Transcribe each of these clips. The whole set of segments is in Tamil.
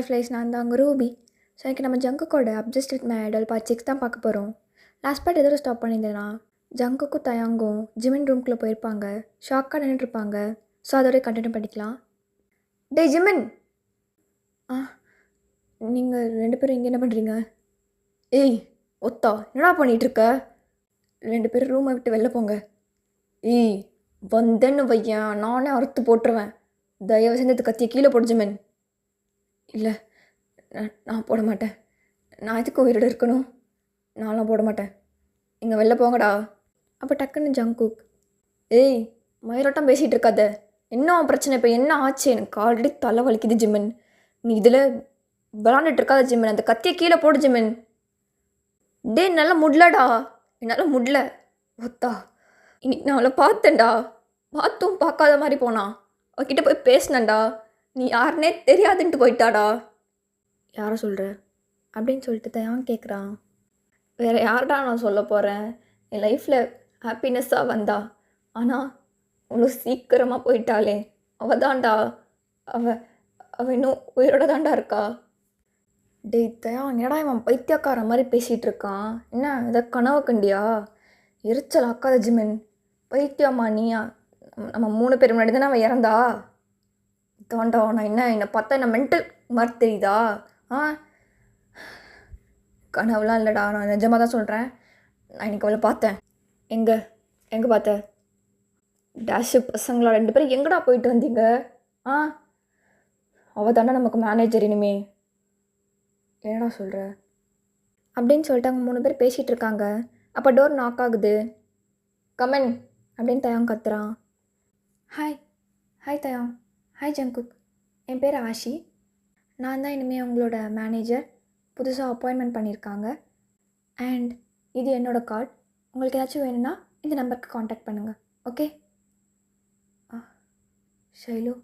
ஹாய் ஃப்ளைஸ், நான் தான் அங்கே ரூபி. ஸோ எனக்கு நம்ம ஜங்குக்கோட அப்ஜஸ்ட் வித் மை ஐடல் பார்ட் 6 தான் பார்க்க போகிறோம். லாஸ்ட் பார்ட் எதோ ஸ்டாப் பண்ணியிருந்தேன்னா, ஜங்குக்கும் தயாங்கும் ஜிமின் ரூம்குள்ளே போயிருப்பாங்க. ஷாக்காக நின்றுட்டுருப்பாங்க. ஸோ அதோடய கண்டினியூ பண்ணிக்கலாம். டே ஜிமின், நீங்கள் 2 பேரும் இங்கே என்ன பண்ணுறீங்க? ஏய் ஒத்தா, என்னடா பண்ணிகிட்ருக்க? 2 பேரும் ரூமை விட்டு வெளில போங்க. ஏய் வந்தேன்னு வையன், நானே அறுத்து போட்டுருவேன். தயவு செஞ்சு கத்தியை கீழே போடு ஜிமின். இல்லை, நான் போட மாட்டேன். நான் எதுக்கு உயிரோடு இருக்கணும்? நான்லாம் போட மாட்டேன். இங்கே வெளில போங்கடா. அப்போ டக்குன்னு ஜங்குக், ஏய் மயிரோட்டம் பேசிகிட்டு இருக்காத. என்ன பிரச்சனை? இப்போ என்ன ஆச்சு? எனக்கு ஆல்ரெடி தலை வலிக்குது ஜிமின். நீ இதில் விளாண்டுட்டு இருக்காத ஜிமின். அந்த கத்தியை கீழே போடு ஜிமின். டே நல்லா முடலடா. என்னால் முடல ஒத்தா. இன்னைக்கு நான் அவளை பார்த்தேன்டா. பார்த்தும் பார்க்காத மாதிரி போனா. அவகிட்ட போய் பேசினேன்டா. நீ யாருன்னே தெரியாதுன்ட்டு போயிட்டாடா. யாரை சொல்கிற அப்படின்னு சொல்லிட்டு தயான் கேட்குறான். வேறு யார்டா நான் சொல்ல போகிறேன்? என் லைஃப்பில் ஹாப்பினஸ்ஸாக வந்தா, ஆனால் அவ்வளோ சீக்கிரமாக போயிட்டாளே. அவள் தான்டா. அவள் இன்னும் உயிரோட தான்டா இருக்கா. டேய் தயா, என்னடா இவன் பைத்தியக்கார மாதிரி பேசிகிட்டு இருக்கான்? என்ன இதை கனவு கண்டியா? எரிச்சல் ஆக்காத ஜிமின். பைத்தியம்மா நீயா? நம்ம 3 பேர் முன்னாடி தானே அவன் இறந்தா. தாண்டா நான் என்னை பார்த்தா என்ன மென்டல் மாதிரி தெரியுதா? கனவுலாம் இல்லைடா, நான் நிஜமாக தான் சொல்கிறேன். நான் இன்றைக்கி அவளை பார்த்தேன். எங்கே பார்த்த? டேஷு பசங்களா 2 பேரும் எங்கடா போயிட்டு வந்தீங்க? அவள் தாண்டா நமக்கு மேனேஜர் இனிமே. என்னடா சொல்கிற அப்படின்னு சொல்லிட்டு அவங்க 3 பேர் பேசிகிட்டு இருக்காங்க. அப்போ டோர் நாக் ஆகுது. கமன் அப்படின்னு தயாங் கத்துறான். Hi Taeyang. Hi Jungkook. என் பேர் ஆஷி. நான் தான் இனிமேல் உங்களோட மேனேஜர். புதுசாக அப்பாயின்மெண்ட் பண்ணியிருக்காங்க. அண்ட் இது என்னோடய கார்டு. உங்களுக்கு ஏதாச்சும் வேணும்னா இந்த நம்பருக்கு காண்டாக்ட் பண்ணுங்கள். ஓகே? ஷைலு.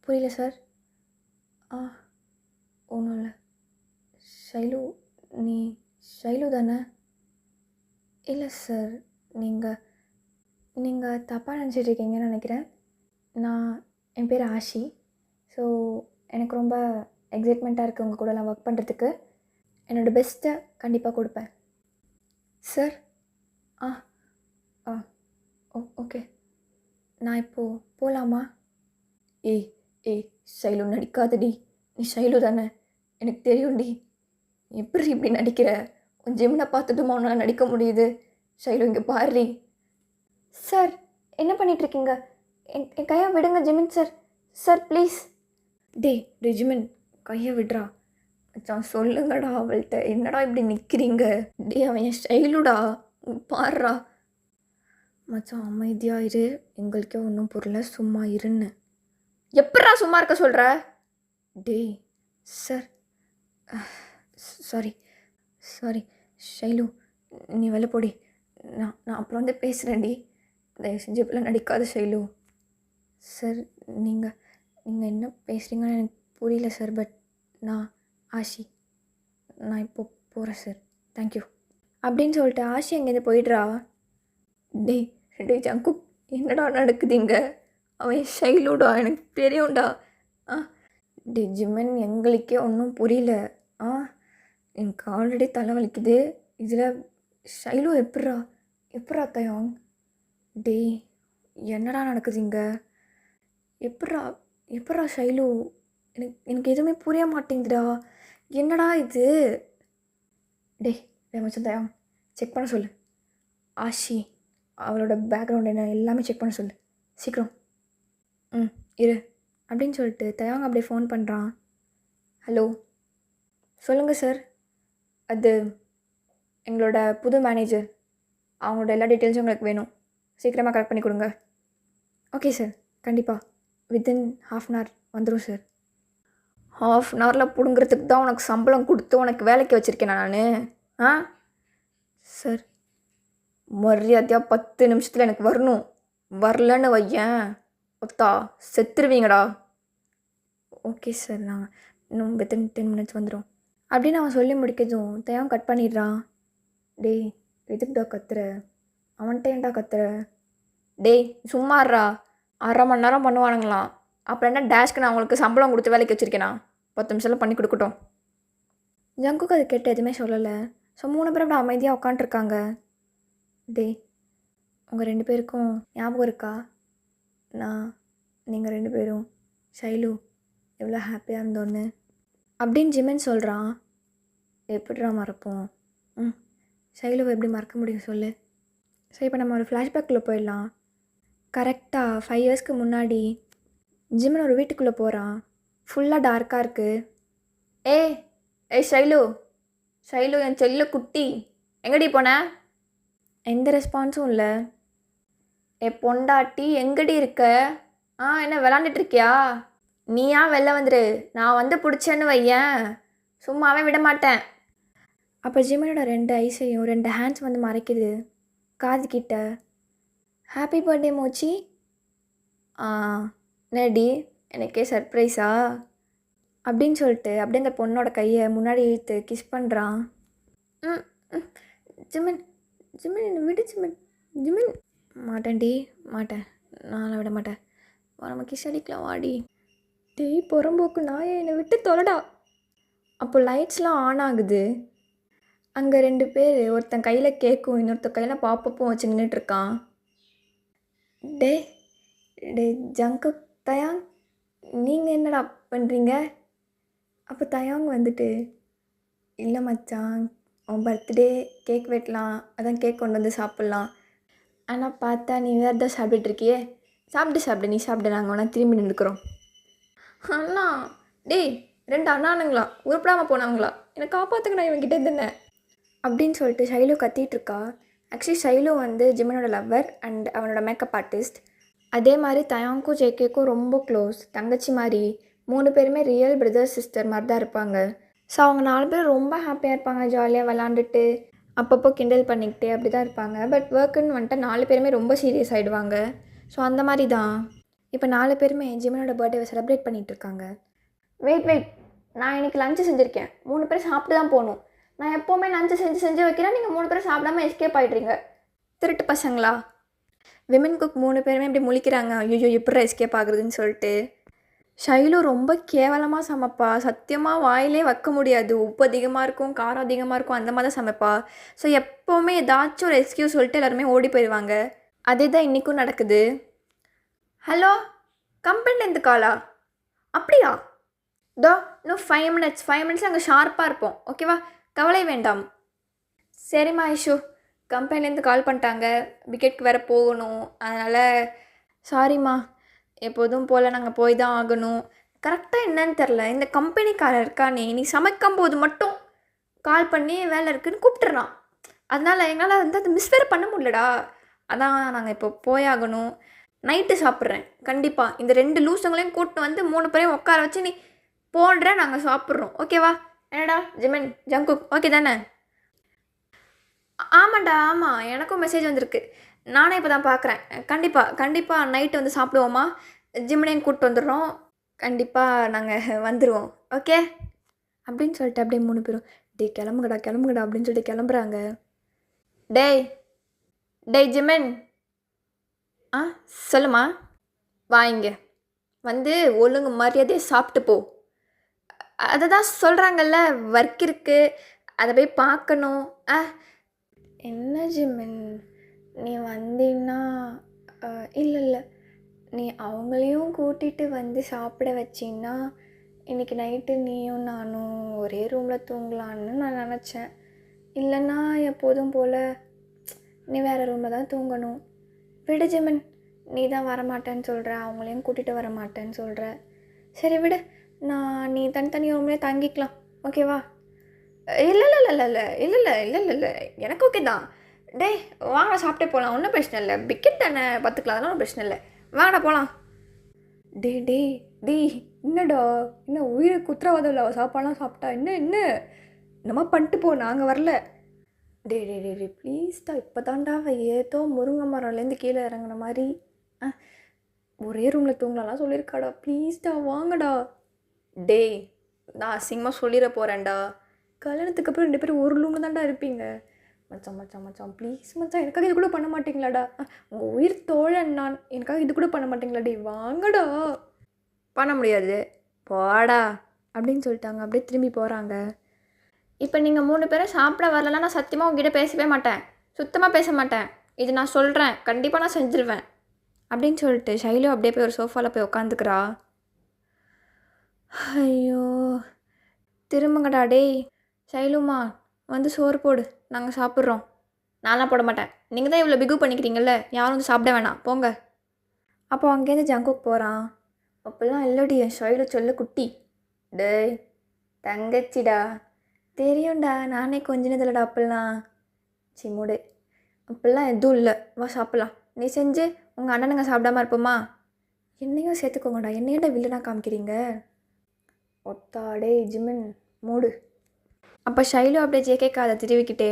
புரியல சார். ஒன்றும் இல்லை. ஷைலு, நீ ஷைலு தானே? இல்லை சார், நீங்கள் தப்பாக நினச்சிட்ருக்கீங்கன்னு நினைக்கிறேன். என் பேர் ஆஷி. ஸோ எனக்கு ரொம்ப எக்ஸைட்மெண்ட்டாக இருக்குது உங்கள் கூடலாம் ஒர்க் பண்ணுறதுக்கு. என்னோடய பெஸ்ட்டை கண்டிப்பாக கொடுப்பேன் சார். ஓகே, நான் இப்போது போகலாமா? ஏய் ஷைலு, நடிக்காதடி. நீ ஷைலு தானே? எனக்கு தெரியும்டி. எப்படி இப்படி நடிக்கிற? உன் ஜிம்னை பார்த்துட்டுமா உன்னால் நடிக்க முடியுது? ஷைலு இங்கே பாரு. சார் என்ன பண்ணிகிட்ருக்கீங்க? என் கையை விடுங்க Jimin sir. Sir please. Day Jimin, கையை விடுறா மச்சான். சொல்லுங்கடா அவள்கிட்ட. என்னடா இப்படி நிற்கிறீங்க? டே அவன் என் ஷைலுடா, பாடுறா மச்சான். அமைதியாக இரு, எங்களுக்கே ஒன்றும் புரியல, சும்மா இருன்னு. எப்படா சும்மா இருக்க சொல்கிற? டேய் சார், சாரி ஷைலு, நீ வெளில போடி. நான் அப்புறம் வந்து பேசுகிறேன்டி. தயவு செஞ்சு இப்பெல்லாம் நடிக்காத ஷைலு. சார் நீங்கள் என்ன பேசுகிறீங்கன்னு எனக்கு புரியல சார். பட் நான் ஆஷி. நான் இப்போ போகிறேன் சார். தேங்க்யூ அப்படின்னு சொல்லிட்டு ஆஷி அங்கேருந்து போயிடுறா. டேய் ஜங்கு, என்னடா நடக்குதுங்க? அவன் ஷைலுடா, எனக்கு தெரியும்டா. டே ஜிமின், எங்களுக்கே ஒன்றும் புரியல. எனக்கு ஆல்ரெடி தலைவலிக்குது. இதில் ஷைலு எப்பட்றா தயாங்? டேய் என்னடா நடக்குதுங்க? எப்பட்றா ஷைலு? எனக்கு எதுவுமே புரிய மாட்டேங்குதுடா. என்னடா இது? டேய் மச்சான் தயாங், செக் பண்ண சொல்லு. ஆஷி அவளோட பேக்ரவுண்ட் என்ன எல்லாமே செக் பண்ண சொல்லு சீக்கிரம். இரு அப்படின்னு சொல்லிட்டு தயாங் அப்படியே ஃபோன் பண்ணுறான். ஹலோ சொல்லுங்கள் சார். அது எங்களோட புது மேனேஜர். அவங்களோட எல்லா டீட்டெயில்ஸும் உங்களுக்கு வேணும். சீக்கிரமாக கரெக்ட் பண்ணி கொடுங்க. ஓகே சார், கண்டிப்பாக வித்தின் ½ அன் ஹவர் வந்துடும் சார். ½ அன் ஹவரில் பிடுங்கிறதுக்கு தான் உனக்கு சம்பளம் கொடுத்து உனக்கு வேலைக்கு வச்சுருக்கேன் நான். சார் மரியாதையாக 10 நிமிஷத்தில் எனக்கு வரணும். வரலன்னு வையேன் ஒத்தா செத்துருவீங்கடா. ஓகே சார், நாங்கள் இன்னும் வித்தின் 10 மினிட்ஸ் வந்துடும் அப்படின்னு அவன் சொல்லி முடிக்கதும் தயான் கட் பண்ணிடுறான். டேய் எதுக்குடா கத்துற? அவன்கிட்ட ஏன்டா கத்துற? டேய் சும்மாறா. 1/2 மணி நேரம் பண்ணுவானுங்களாம். அப்புறம் என்ன டேஷ்க்கு நான் உங்களுக்கு சம்பளம் கொடுத்து வேலைக்கு வச்சுருக்கேனா? 10 நிமிஷத்தில் பண்ணி கொடுக்கட்டும். ஜங்குக்கு அது கேட்டு எதுவுமே சொல்லலை. ஸோ 3 பேரும் அப்படி அமைதியாக உட்காண்ட்ருக்காங்க. டேய், உங்கள் 2 பேருக்கும் ஞாபகம் இருக்கா? நீங்கள் 2 பேரும் ஷைலு எவ்வளோ ஹாப்பியாக இருந்தோன்னு அப்படின்னு ஜிமின் சொல்கிறான். எப்படிடா மறப்போம்? ஷைலுவை எப்படி மறக்க முடியும் சொல்லு? ஸோ இப்போ நம்ம ஒரு ஃப்ளாஷ்பேக்கில் போயிடலாம். கரெக்டாக 5 இயர்ஸ்க்கு முன்னாடி ஜிமின் ஒரு வீட்டுக்குள்ளே போகிறான். ஃபுல்லாக டார்க்காக இருக்குது. ஏய் ஷைலு, என் செல்ல குட்டி, எங்கடி போன? எந்த ரெஸ்பான்ஸும் இல்லை. பொண்டாட்டி எங்கடி இருக்க? என்ன விளாண்டுட்ருக்கியா? நீயா வெளில வந்துரு, நான் வந்து பிடிச்சேன்னு வையேன், சும்மாவே விட மாட்டேன். அப்போ ஜிமினோட 2 ஐஸையும் 2 ஹேண்ட்ஸ் வந்து மறைக்குது காது கிட்ட. Happy birthday Mochi. என்னடி எனக்கே சர்ப்ரைஸா அப்படின்னு சொல்லிட்டு அப்படியே அந்த பொண்ணோட கையை முன்னாடி இழுத்து கிஸ் பண்ணுறான். ஜிமின் என்னை விடு ஜிமின். மாட்டேன்டி, மாட்டேன், நான் விட மாட்டேன். நம்ம கிஸ் அடிக்கலாம் வாடி. டேய் புறம்போக்கு நாயை, என்னை விட்டு தொலைடா. அப்போ லைட்ஸ்லாம் ஆன் ஆகுது. அங்கே 2 பேர், ஒருத்தன் கையில் கேக்கும் இன்னொருத்தன் கையில் பாப்பப்பும் வச்சு நின்றுட்டுருக்கான். டே ஜங்கு தயாங், நீங்கள் என்னடா பண்ணுறீங்க? அப்போ தயாங் வந்துட்டு, இல்லை மச்சான், உன் பர்த்டே கேக் வெட்டலாம், அதான் கேக் கொண்டு வந்து சாப்பிட்லாம். ஆனால் பார்த்தா நீ வேறு தான் சாப்பிட்டுருக்கியே. சாப்பிடு, நீ சாப்பிடு, நாங்கள் வேணா திரும்பி நின்றுக்கிறோம். அண்ணா, டேய் 2 அண்ணானுங்களா, உருப்படாமல் போனாங்களா, என்னை காப்பாற்றுங்கண்ணா இவன்கிட்ட தானே அப்படின்னு சொல்லிட்டு ஷைலு கத்திகிட்ருக்கா. ஆக்சுவலி ஷைலு வந்து ஜிமினோட லவ்வர் அண்ட் அவனோட மேக்கப் ஆர்டிஸ்ட். அதே மாதிரி தயாங்க்கும் ஜேகேக்கும் ரொம்ப க்ளோஸ், தங்கச்சி மாதிரி. 3 பேருமே ரியல் பிரதர் சிஸ்டர் மாதிரி தான் இருப்பாங்க. ஸோ அவங்க 4 பேர் ரொம்ப ஹாப்பியாக இருப்பாங்க, ஜாலியாக விளாண்டுட்டு அப்பப்போ கிண்டல் பண்ணிக்கிட்டே அப்படி தான் இருப்பாங்க. பட் ஒர்க்குன்னு வந்துட்டு 4 பேருமே ரொம்ப சீரியஸ் ஆகிடுவாங்க. ஸோ அந்த மாதிரி தான் இப்போ 4 பேருமே ஜிமினோட பர்த்டேவை செலிப்ரேட் பண்ணிகிட்டு இருக்காங்க. வெயிட், நான் இன்றைக்கி லஞ்சு செஞ்சுருக்கேன், 3 பேர் சாப்பிட்டு தான் போகணும். நான் எப்போவுமே லஞ்சு செஞ்சு வைக்கிறேன், நீங்கள் 3 பேரும் சாப்பிடாம எஸ்கேப் ஆகிட்றீங்க, திருட்டு பசங்களா. விமன் குக் 3 பேருமே இப்படி முழிக்கிறாங்க, ஐயோ எப்படி எஸ்கேப் ஆகுறதுன்னு சொல்லிட்டு. ஷைலு ரொம்ப கேவலமாக சமைப்பா, சத்தியமாக வாயிலே வைக்க முடியாது. உப்பு அதிகமாக இருக்கும், காரம் அதிகமாக இருக்கும், அந்த மாதிரி தான் சமைப்பா. ஸோ எப்போவுமே ஏதாச்சும் ஒரு எக்ஸ்கியூஸ் சொல்லிட்டு எல்லாருமே ஓடி போயிடுவாங்க. அதே தான் இன்றைக்கும் நடக்குது. ஹலோ, கம்பெனிலேருந்து காலா? அப்படியா? இன்னும் 5 மினிட்ஸ் அங்கே ஷார்ப்பாக இருப்போம், ஓகேவா? கவலை வேண்டாம். சரிம்மா ஐஷு, கம்பெனிலேருந்து கால் பண்ணிட்டாங்க, விக்கெட்டுக்கு வேறு போகணும், அதனால் சாரிம்மா, எப்போதும் போல் நாங்கள் போய் தான் ஆகணும். கரெக்டாக என்னன்னு தெரில, இந்த கம்பெனிக்காரர் இருக்கானே, நீ சமைக்கும் போது மட்டும் கால் பண்ணி வேலை இருக்குதுன்னு கூப்பிட்டுறான். அதனால் எங்களால் வந்து அதை மிஸ் வேறு பண்ண முடியலடா. அதான் நாங்கள் இப்போ போயாகணும். நைட்டு சாப்பிட்றேன் கண்டிப்பாக. இந்த 2 லூசுங்களையும் கூப்பிட்டு வந்து 3 பேரையும் உட்கார வச்சு நீ போடுற, நாங்கள் சாப்பிட்றோம், ஓகேவா? என்னடா ஜிமின், ஜங்குக் ஓகே தானே? ஆமாண்டா, ஆமாம், எனக்கும் மெசேஜ் வந்திருக்கு, நானே இப்போ தான் பார்க்குறேன். கண்டிப்பாக நைட்டு வந்து சாப்பிடுவோமா? ஜிமினையும் கூப்பிட்டு வந்துடுறோம், கண்டிப்பாக நாங்கள் வந்துடுவோம், ஓகே அப்படின்னு சொல்லிட்டு அப்படியே 3 பேரும் கிளம்புங்கடா அப்படின்னு சொல்லிட்டு கிளம்புறாங்க. டேய் ஜிமின், சொல்லுமா? வாங்க வந்து ஒழுங்கு மரியாதையை சாப்பிட்டு போ. அதை தான் சொல்கிறாங்கல்ல, ஒர்க் இருக்குது, அதை போய் பார்க்கணும். என்ன ஜிமின், நீ வந்தீங்கன்னா இல்லை நீ அவங்களையும் கூட்டிகிட்டு வந்து சாப்பிட வச்சின்னா இன்றைக்கி நைட்டு நீயும் நானும் ஒரே ரூமில் தூங்கலான்னு நான் நினச்சேன். இல்லைன்னா எப்போதும் போல் நீ வேறு ரூமில் தான் தூங்கணும். விடு ஜிமின், நீ தான் வரமாட்டேன்னு சொல்கிற, அவங்களையும் கூட்டிகிட்டு வர மாட்டேன்னு சொல்கிற. சரி விடு, நீ தனித்தனி ரூம்லேயே தங்கிக்கலாம், ஓகேவா? இல்லை எனக்கு ஓகே தான். டேய் வாங்க சாப்பிட்டே போகலாம், ஒன்றும் பிரச்சனை இல்லை, பிக்கெட் தானே பார்த்துக்கலாம், அதெல்லாம் ஒன்றும் பிரச்சனை இல்லை, வாங்கடா போகலாம். டேய் என்னடா, என்ன உயிரை குத்துறவாதம் இல்லை சாப்பாடெலாம் சாப்பிட்டா? என்ன நம்ம பண்ணிட்டு போ, நாங்கள் வரல. டே ப்ளீஸ்டா, இப்போ தாண்டா ஏதோ முருங்கை மரம்லேருந்து கீழே இறங்குன மாதிரி ஒரே ரூமில் தூங்கலாம் சொல்லியிருக்காடா, ப்ளீஸ்டா வாங்கடா. டேய் நான் அசிங்கமாக சொல்லிட போகிறேன்டா, கல்யாணத்துக்கு அப்புறம் 2 பேரும் ஒரு ரூமில் தான்டா இருப்பீங்க. மச்சான் ப்ளீஸ் மச்சான், எனக்காக இது கூட பண்ண மாட்டீங்களாடா? உங்கள் உயிர் தோழன் நான், எனக்காக இது கூட பண்ண மாட்டீங்களா? டே வாங்கடா. பண்ண முடியாது, போடா அப்படின்னு சொல்லிட்டாங்க. அப்படியே திரும்பி போகிறாங்க. இப்போ நீங்கள் 3 பேரும் சாப்பிட வரலன்னா நான் சத்தியமாக உங்ககிட்ட பேசவே மாட்டேன், சுத்தமாக பேச மாட்டேன். இது நான் சொல்கிறேன், கண்டிப்பாக நான் செஞ்சுருவேன் அப்படின்னு சொல்லிட்டு ஷைலு அப்படியே போய் ஒரு சோஃபாவில் போய் உட்காந்துக்கிறா. ஐயோ, திரும்புங்கடா டேய். ஷைலுமா வந்து சோறு போடு, நாங்கள் சாப்பிட்றோம். நான்லாம் போட மாட்டேன், நீங்கள் தான் இவ்வளோ பிகு பண்ணிக்கிறீங்கல்ல, யாரும் வந்து சாப்பிட வேணாம் போங்க. அப்போ அங்கேருந்து ஜங்குக்கு போகிறான். அப்போல்லாம் இல்லடி என் ஷைலு சொல்ல குட்டி. டேய் தங்கச்சிடா, தெரியும்டா, நானே கொஞ்சினதில்லடா அப்பெல்லாம். சிம்முடு, அப்படிலாம் எதுவும் இல்லை, வா சாப்பிட்லாம். நீ செஞ்சு உங்கள் அண்ணனுங்க சாப்பிடாம இருப்போமா? என்னையும் சேர்த்துக்கோங்கடா, என்னையடா வில்லனா காமிக்கிறீங்க? ஒத்தாடே ஜிமின் மூடு. அப்போ ஷைலு அப்படியே ஜேகேக்கு அதை திருவிக்கிட்டே,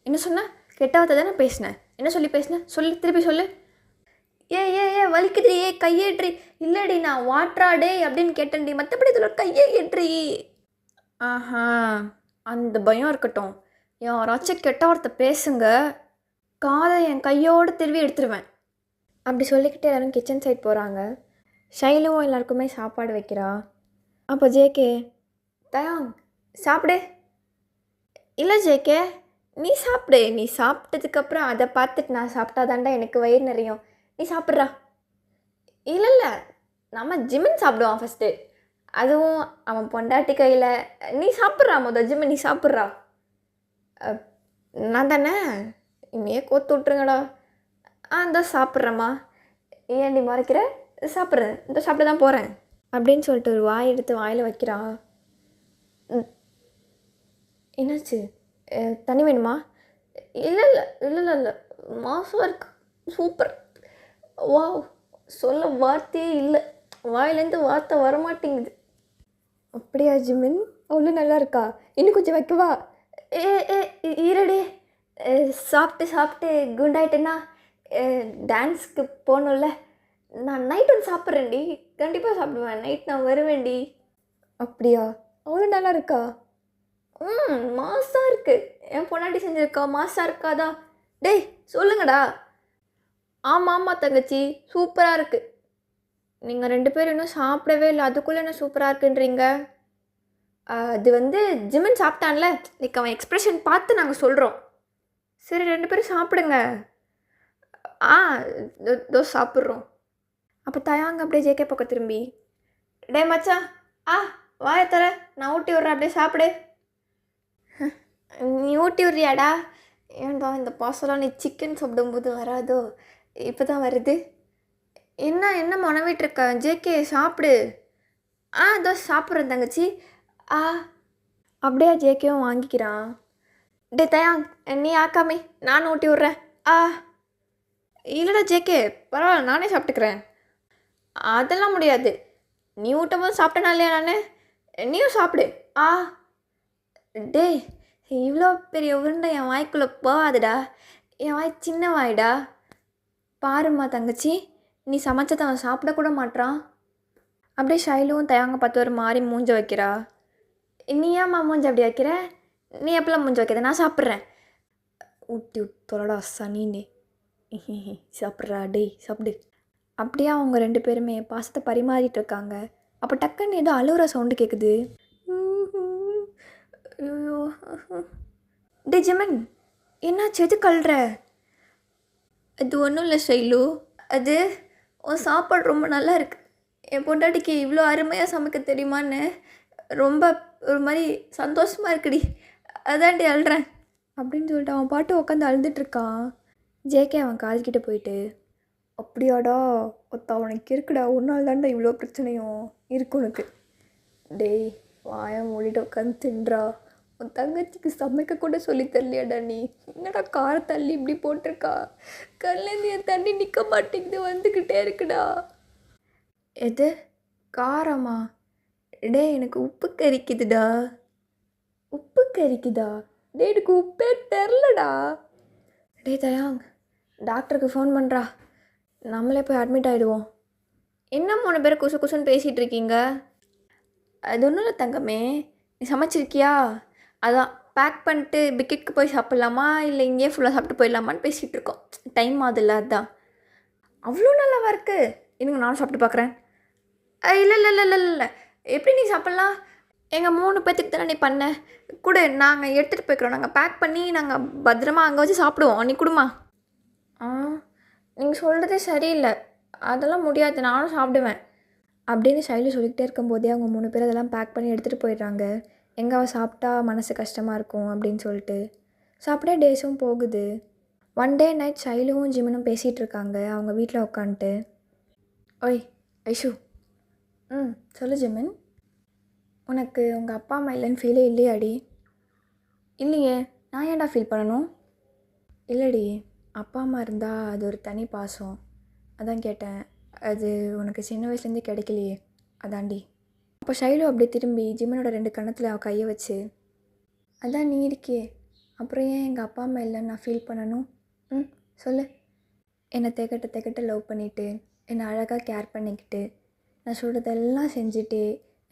என்ன சொன்ன? கெட்ட வார்த்தை தானே பேசினேன், என்ன சொல்லி பேசினேன் சொல்லு, திருப்பி சொல்லு. ஏ வலிக்குதுடி, ஏ கையேற்றி. இல்லைடி நான் வாட்ராடே அப்படின்னு கேட்டேன்டி, மற்றபடி இதில் கையே ஏற்றி. ஆஹா, அந்த பயம் இருக்கட்டும். யாராச்சும் கெட்ட வார்த்தை பேசுங்க, காதை என் கையோடு திருவி எடுத்துருவேன். அப்படி சொல்லிக்கிட்டே எல்லோரும் கிச்சன் சைட் போகிறாங்க. ஷைலுவும் எல்லாருக்குமே சாப்பாடு வைக்கிறா. அப்போ ஜேகே, தயாங் சாப்பிடு. இல்லை ஜேகே, நீ சாப்பிடு, நீ சாப்பிட்டதுக்கப்புறம் அதை பார்த்துட்டு நான் சாப்பிட்டாதாண்டா எனக்கு வயிறு நிறையும், நீ சாப்பிட்றா. இல்லை நம்ம ஜிமின் சாப்பிடுவான் ஃபஸ்ட்டு, அதுவும் அவன் பொண்டாட்டி கையில். நீ சாப்பிட்றா ஜிமின், நீ சாப்பிட்றா. நான் தானே, இன்னையே கோத்து விட்ருங்கடா. இந்த சாப்பிட்றேம்மா. ஏன்டி மறைக்கிற? சாப்பிட்றேன், இந்த சாப்பிட தான் போகிறேன் அப்படின்னு சொல்லிட்டு ஒரு வாய் எடுத்து வாயில் வைக்கிறா. என்னாச்சு, தண்ணி வேணுமா? இல்லை மாசம் இருக்கு, சூப்பர், வா. சொல்ல வார்த்தையே இல்லை, வாயிலேருந்து வார்த்தை வரமாட்டேங்குது. அப்படியா ஜிமின், அவ்வளோ நல்லா இருக்கா? இன்னும் கொஞ்சம் வைக்கவா? ஈரடே, சாப்பிட்டு குண்டாயிட்டேன்னா டான்ஸ்க்கு போகணும்ல. நான் நைட் வந்து சாப்பிட்றேன்டி, கண்டிப்பாக சாப்பிடுவேன், நைட் நான் வருவேன்டி. அப்படியா, அவ்வளோ நல்லா இருக்கா? மாசாக இருக்குது, என் பொண்டாட்டி செஞ்சுருக்கா, மாசாக இருக்காதா? டேய் சொல்லுங்கடா. ஆமாம் தங்கச்சி, சூப்பராக இருக்குது. நீங்கள் 2 பேரும் இன்னும் சாப்பிடவே இல்லை, அதுக்குள்ளே என்ன சூப்பராக இருக்குன்றீங்க? அது வந்து ஜிமின் சாப்பிட்டான்ல, லைக் அவன் எக்ஸ்ப்ரெஷன் பார்த்து நாங்கள் சொல்கிறோம். சரி 2 பேரும் சாப்பிடுங்க. இதோ சாப்பிட்றோம். அப்போ தயாங்க அப்படியே ஜேகே பக்கம் திரும்பி, டே மச்சான், வாயை தர, நான் ஊட்டி விட்றேன், அப்படியே சாப்பிடு. நீ ஊட்டி விட்றியாடா? ஏன்டா இந்த பாசலாம் நீ சிக்கன் சாப்பிடும்போது வராதோ, இப்போ தான் வருது. என்ன மனவிட்டுருக்க ஜேகே, சாப்பிடு. இதோ சாப்பிட்றேன் தங்கச்சி. அப்படியே ஜேகேவும் வாங்கிக்கிறான். டே தயாங், நீ ஆக்காமே, நான் ஊட்டி விட்றேன். இல்லைடா ஜேகே, பரவாயில்ல, நானே சாப்பிட்டுக்கிறேன். அதெல்லாம் முடியாது, நீ ஊட்டும் போது சாப்பிட்டேனா இல்லையா நான், நீயும் சாப்பிடு. டே, இவ்வளோ பெரிய உருண்டை என் வாய்க்குள்ளே போகாதுடா, என் வாய் சின்ன வாய்டா. பாரும்மா தங்கச்சி, நீ சமைச்சதை அவன் சாப்பிடக்கூட மாட்டான். அப்படியே ஷைலுவும் தயாங்க பார்த்து ஒரு மாதிரி மூஞ்ச வைக்கிறா. நீ ஏம்மா மூஞ்ச அப்படி வைக்கிற? நீ எப்பெல்லாம் மூஞ்ச வைக்கிறத? நான் சாப்பிட்றேன். ஊட்டி விட்டோலடா சனின்னு. சாப்பிட்றா டேய், சாப்பிடு. அப்படியே அவங்க 2 பேருமே பாசத்தை பரிமாறிட்டு இருக்காங்க. அப்போ டக்குன்னு ஏதோ அழுகிற சவுண்டு கேட்குது. ஐயோ, டே ஜிமின், என்னாச்சு, எது கல்ற? அது ஒன்றும் இல்லை ஷைலு, அது உன் சாப்பாடு ரொம்ப நல்லா இருக்கு, என் பொண்டாட்டிக்கு இவ்வளோ அருமையாக சமைக்க தெரியுமான்னு ரொம்ப ஒரு மாதிரி சந்தோஷமாக இருக்குடி, அதான்டி அழுறேன் அப்படின்னு சொல்லிட்டு அவன் பாட்டு உட்காந்து அழுதுட்டுருக்கான். ஜேகே அவன் கால்கிட்ட போயிட்டு, அப்படியாடா ஒத்தா, உனக்கு இருக்குடா, ஒரு நாள் தாண்டா இவ்வளோ பிரச்சனையும் இருக்கு உனக்கு. டேய் வாயை மூடிட்டு உட்காந்து தின்றா, உன் தங்கச்சிக்கு சமைக்க கூட சொல்லி தரலையாடா நீ? என்னடா கார தள்ளி இப்படி போட்டிருக்கா, கல்லேருந்து என் தண்ணி நிற்க மாட்டேங்குது, வந்துக்கிட்டே இருக்குடா. எது காரமா? டே எனக்கு உப்பு கறிக்குதுடா. உப்பு கறிக்குதா? டே எனக்கு உப்பே தெரிலடா. டே தயாங், டாக்டருக்கு ஃபோன் பண்ணுறா, நம்மளே போய் அட்மிட் ஆகிடுவோம். என்ன 3 பேர் குசு குசுன்னு பேசிகிட்டு இருக்கீங்க? அது ஒன்றும் இல்லை தங்கமே, நீ சமைச்சிருக்கியா? அதான் பேக் பண்ணிட்டு பிக்கெட்டுக்கு போய் சாப்பிட்லாமா இல்லை இங்கேயே ஃபுல்லாக சாப்பிட்டு போயிடலாமான்னு பேசிகிட்டு இருக்கோம். டைம் ஆகுதுல்ல, அதுதான். அவ்வளோ நல்லாவா இருக்குது? இன்னும் நானும் சாப்பிட்டு பார்க்குறேன். இல்லை இல்லை இல்லை இல்லை இல்லை எப்படி நீ சாப்பிட்லாம்? எங்கள் 3 பேத்துக்கு தானே நீ பண்ண. குடு, நாங்கள் எடுத்துகிட்டு போய்க்கிறோம். நாங்கள் பேக் பண்ணி நாங்கள் பத்திரமா அங்கே வச்சு சாப்பிடுவோம். நீ குடுமா. ஆ, நீங்கள் சொல்கிறதே சரியில்லை. அதெல்லாம் முடியாது, நானும் சாப்பிடுவேன் அப்படின்னு ஷைலு சொல்லிக்கிட்டே இருக்கும்போதே அவங்க 3 பேர் அதெல்லாம் பேக் பண்ணி எடுத்துகிட்டு போயிடுறாங்க. எங்கே அவள் சாப்பிட்டா மனசு கஷ்டமாக இருக்கும் அப்படின்னு சொல்லிட்டு. ஸோ அப்படியே டேஸும் போகுது. ஒன் டே நைட் ஷைலுவும் ஜிமனும் பேசிகிட்டு இருக்காங்க அவங்க வீட்டில் உட்காந்துட்டு. ஓய் ஐஷு. சொல்லு ஜிமன். உனக்கு உங்கள் அப்பா அம்மா இல்லைன்னு ஃபீலே இல்லையாடி? இல்லையே, நான் ஏன்டா ஃபீல் பண்ணணும்? இல்லைடி, அப்பா அம்மா இருந்தால் அது ஒரு தனி பாசம். அதான் கேட்டேன். அது உனக்கு சின்ன வயசுலேருந்தே கிடைக்கலையே, அதாண்டி. அப்போ ஷைலு அப்படியே திரும்பி ஜிமனோட 2 கன்னத்தில் அவள் கையை வச்சு, அதான் நீ இருக்கியே, அப்புறம் ஏன் எங்கள் அப்பா அம்மா இல்லைன்னு நான் ஃபீல் பண்ணணும்? சொல்லு. என்னை திகட்ட லவ் பண்ணிவிட்டு, என்னை அழகாக கேர் பண்ணிக்கிட்டு, நான் சொல்கிறதெல்லாம் செஞ்சுட்டு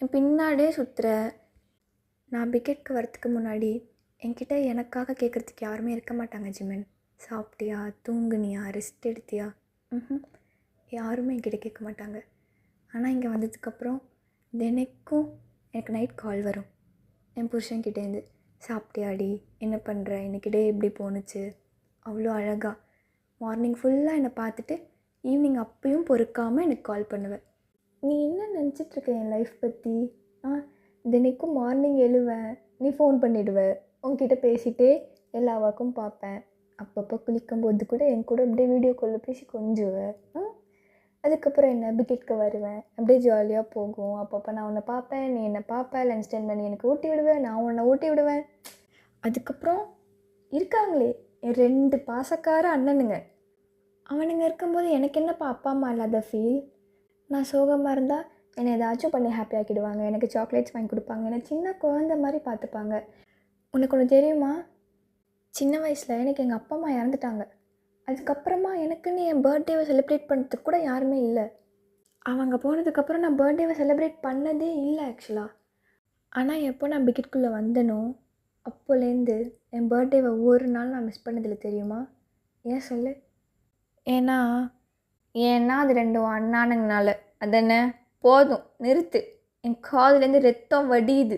என் பின்னாடியே சுற்றுற. நான் பிக்கெட்க்கு வரத்துக்கு முன்னாடி என்கிட்ட எனக்காக கேட்குறதுக்கு யாருமே இருக்க மாட்டாங்க ஜிமன். சாப்பிட்டியா, தூங்குனியா, ரெஸ்ட் எடுத்தியா? யாருமே என்கிட்ட கேட்க மாட்டாங்க. ஆனால் இங்கே வந்ததுக்கப்புறம் தினைக்கும் எனக்கு நைட் கால் வரும் என் புருஷன்கிட்டேருந்து. சாப்பிட்டியாடி, என்ன பண்ணுற, இன்றைக்கி டே எப்படி போணுச்சு? அவ்வளோ அழகாக மார்னிங் ஃபுல்லாக என்னை பார்த்துட்டு ஈவினிங் அப்பையும் பொறுக்காமல் எனக்கு கால் பண்ணுவேன். நீ என்ன நினச்சிட்ருக்க என் லைஃப் பற்றி? தினைக்கும் மார்னிங் எழுவேன், நீ ஃபோன் பண்ணிவிடுவ, உங்ககிட்ட பேசிகிட்டே எல்லா ஒர்க்கும் பார்ப்பேன். அப்பப்போ குளிக்கும்போது கூட என் கூட அப்படியே வீடியோ காலில் பேசி கொஞ்சுவேன். அதுக்கப்புறம் என்ன பிக்கெட்க்கு வருவேன், அப்படியே ஜாலியாக போகும். அப்பப்போ நான் உன்னை பார்ப்பேன், நீ என்னை பார்ப்பேன். லன்ச் டைமில் நீ எனக்கு ஊட்டி விடுவேன், நான் உன்னை ஊட்டி விடுவேன். அதுக்கப்புறம் இருக்காங்களே என் 2 பாசக்கார அண்ணனுங்க. அவனுங்க இருக்கும்போது எனக்கு என்னப்பா அப்பா அம்மா இல்லாத ஃபீல்? நான் சோகமாக இருந்தால் என்னை ஏதாச்சும் பண்ணி ஹாப்பி ஆக்கிடுவாங்க. எனக்கு சாக்லேட்ஸ் வாங்கி கொடுப்பாங்க. என்னை சின்ன குழந்த மாதிரி பார்த்துப்பாங்க. உனக்கு ஒன்று தெரியுமா? சின்ன வயசில் எனக்கு எங்கள் அப்பா அம்மா இறந்துட்டாங்க. அதுக்கப்புறமா எனக்குன்னு என் பர்த்டேவை செலிப்ரேட் பண்ணுறதுக்கு கூட யாருமே இல்லை. அவங்க போனதுக்கப்புறம் நான் பர்த்டேவை செலிப்ரேட் பண்ணதே இல்லை ஆக்சுவலாக. ஆனால் எப்போ நான் பிக்கெட்குள்ளே வந்தனோ அப்போலேருந்து என் பர்த்டேவை ஒரு நாள் நான் மிஸ் பண்ணதில்லை தெரியுமா? ஏன் சொல்லு? ஏன்னா அது 2 அண்ணானுங்கனால. அதென்ன போதும் நிறுத்து. என் காதுலேருந்து ரத்தம் வடியுது.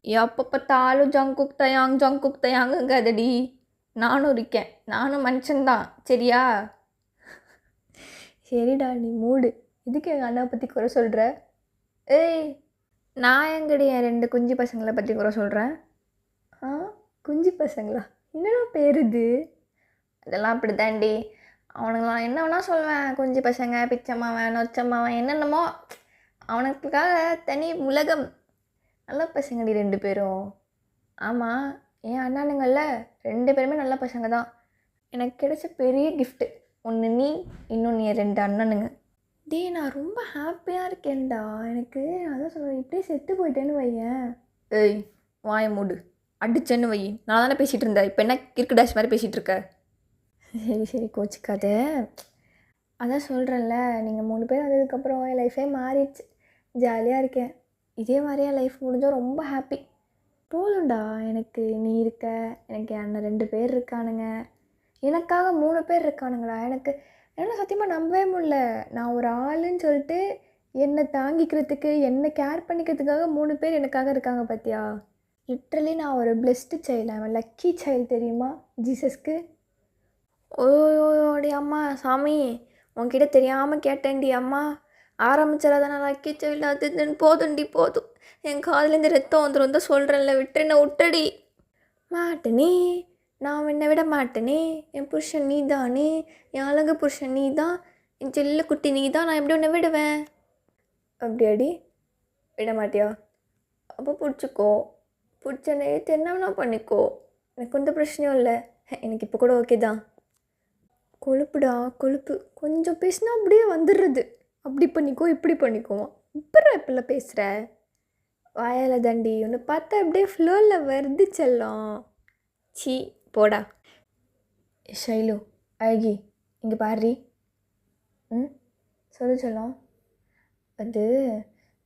எப்போ பார்த்தாலும் ஜங்குக் தயாங்குங்க அதடி. நானும் இருக்கேன், நானும் மனுஷன்தான், சரியா? சரிடா நீ மூடு. இதுக்கு எங்கள் அண்ணா பற்றி குறை சொல்கிற? ஏய், நான் எங்கடி என் 2 குஞ்சு பசங்களை பற்றி குறை சொல்கிறேன்? குஞ்சு பசங்களா? என்னடா பேர் இது? அதெல்லாம் அப்படி தாண்டி. அவனுங்களாம் என்ன வேணால் சொல்வேன். குஞ்சு பசங்க, பிச்சம்மாவன், நொச்சம்மாவன், என்னென்னமோ. அவனுக்காக தனி உலகம். நல்ல பசங்கடி 2 பேரும். ஆமாம், என் அண்ணனுங்களில் 2 பேருமே நல்ல பசங்க தான். எனக்கு கிடைச்ச பெரிய கிஃப்ட்டு. ஒன்று நீ, இன்னொன்று என் 2 அண்ணனுங்க. நான் ரொம்ப ஹாப்பியாக இருக்கேன்டா. எனக்கு அதான் சொல்கிறேன், இப்படியே செத்து போயிட்டேன்னு வையேன். ஏய், வாய மூடு. அடிச்சேன்னு வை. நான் தானே பேசிகிட்டு இருந்தேன். இப்போ என்ன கிறுக்கு டேஷ் மாதிரி பேசிகிட்டு இருக்க? சரி கோச்சிக்காத. அதான் சொல்கிறேன்ல, நீங்கள் 3 பேர் வந்ததுக்கப்புறம் என் லைஃபே மாறிடுச்சு. ஜாலியாக இருக்கேன். இதே மாதிரியே என் லைஃப் முடிஞ்சால் ரொம்ப ஹாப்பி. போதும்டா, எனக்கு நீ இருக்க, எனக்கு என் அண்ணன் 2 பேர் இருக்கானுங்க, எனக்காக 3 பேர் இருக்கானுங்கடா. எனக்கு என்ன சத்தியமாக நம்பவே முடியல. நான் ஒரு ஆளுன்னு சொல்லிட்டு என்னை தாங்கிக்கிறதுக்கு, என்னை கேர் பண்ணிக்கிறதுக்காக 3 பேர் எனக்காக இருக்காங்க பார்த்தியா? லிட்ரலி நான் ஒரு பிளெஸ்டு சைல்டு, அவன் லக்கி சைல்டு தெரியுமா ஜீசஸ்க்கு. ஓடி அம்மா சாமி, உன்கிட்ட தெரியாமல் கேட்டேன்டி அம்மா. ஆரம்பிச்சிடாதானே லக்கி சைல்டு அது இதுன்னு. போதும்டி போதும். என் காதுலேருந்து ரத்தம் வந்துடும் தான் சொல்கிறேன்ல. விட்டுன்னு விட்டடி. மாட்டேனே, நான் என்னை விட மாட்டேனே. என் புருஷன் நீ தானே, என் அழகு புருஷன் நீ தான், என் செல்ல குட்டி நீ தான். நான் எப்படி உன்னை விடுவேன்? அப்படியாடி? விட மாட்டியா? அப்போ பிடிச்சிக்கோ. பிடிச்ச நேற்று என்ன வேணா பண்ணிக்கோ, எனக்கு எந்த பிரச்சனையும் இல்லை. எனக்கு இப்போ கூட ஓகே தான். கொழுப்புடா கொழுப்பு. கொஞ்சம் பேசினா அப்படியே வந்துடுறது. அப்படி பண்ணிக்கோ, இப்படி பண்ணிக்குவோம். இப்பெல்லாம் பேசுகிற வாயால் தாண்டி. உன்னை பார்த்தா அப்படியே ஃப்ளோவில் வருது செல்லம். சீ போடா. ஷைலு அழகி, இங்கே பாரு. சொல்லு செல்லம். அது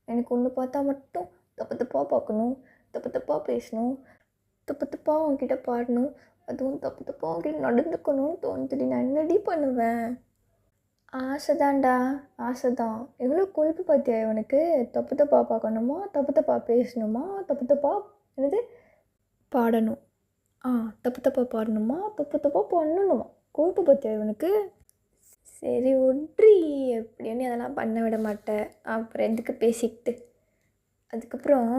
எனக்கு ஒன்று பார்த்தா மட்டும் தப்பு தப்பாக பார்க்கணும், தப்பு தப்பாக பேசணும், தப்பு தப்பாக உன்கிட்ட பாடணும், அதுவும் தப்பு தப்பாக உன்கிட்ட நடந்துக்கணும்னு தோணுதுடி. நான் என்னடி பண்ணுவேன்? ஆசைதான்டா, ஆசைதான். எவ்வளோ கொழுப்பு பார்த்தியா இவனுக்கு? தப்பு தப்பா பார்க்கணுமா, தப்பு தப்பா பேசணுமா, தப்பு தப்பா என்னது பாடணும். தப்பு தப்பா பாடணுமா, தப்பு தப்பா பண்ணணுமா? கொழுப்பு பார்த்தியா இவனுக்கு? சரி விட்றி, எப்படியும் நீ அதெல்லாம் பண்ண விட மாட்டேன். அப்புறம் எதுக்கு பேசிக்கிட்டு? அதுக்கப்புறம்